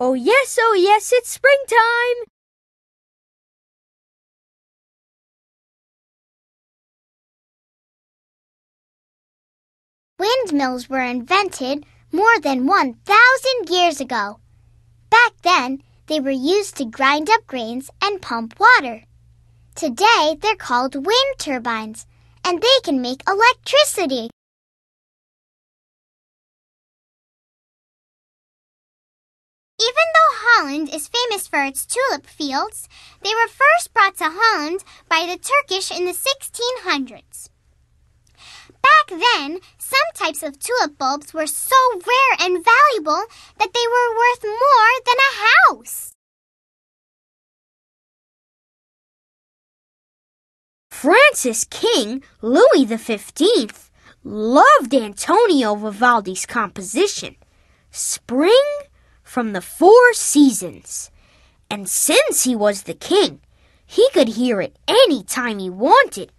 Oh yes, it's springtime! Windmills were invented more than 1,000 years ago. Back then, they were used to grind up grains and pump water. Today, they're called wind turbines, and they can make electricity. Even though Holland is famous for its tulip fields, they were first brought to Holland by the Turkish in the 1600s. Back then, some types of tulip bulbs were so rare and valuable that they were worth more than a house. France's king, Louis XV, loved Antonio Vivaldi's composition, Spring from the Four Seasons. And since he was the king, he could hear it any time he wanted.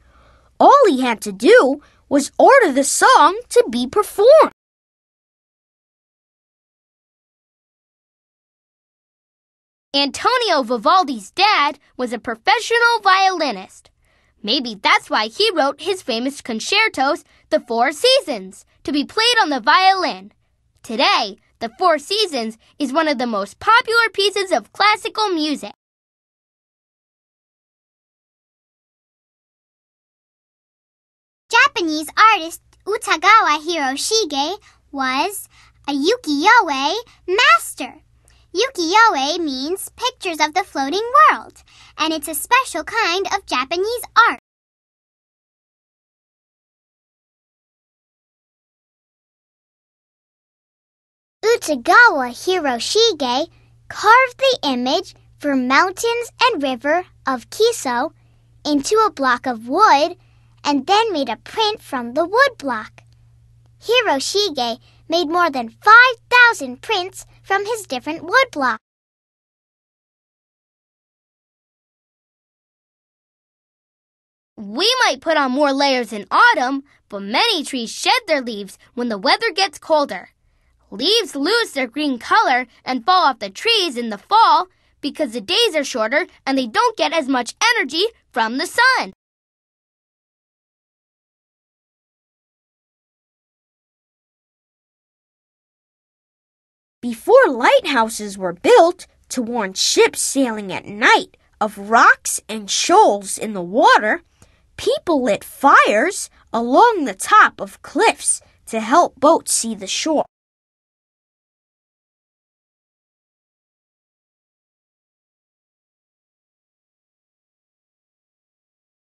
All he had to do was order the song to be performed. Antonio Vivaldi's dad was a professional violinist. Maybe that's why he wrote his famous concertos, The Four Seasons, to be played on the violin. Today, The Four Seasons is one of the most popular pieces of classical music. Japanese artist Utagawa Hiroshige was a ukiyo-e master. Ukiyo-e means pictures of the floating world, and it's a special kind of Japanese art. Utagawa Hiroshige carved the image for mountains and river of Kiso into a block of wood and then made a print from the wood block. Hiroshige made more than 5,000 prints from his different wood blocks. We might put on more layers in autumn, but many trees shed their leaves when the weather gets colder. Leaves lose their green color and fall off the trees in the fall because the days are shorter and they don't get as much energy from the sun. Before lighthouses were built to warn ships sailing at night of rocks and shoals in the water, people lit fires along the top of cliffs to help boats see the shore.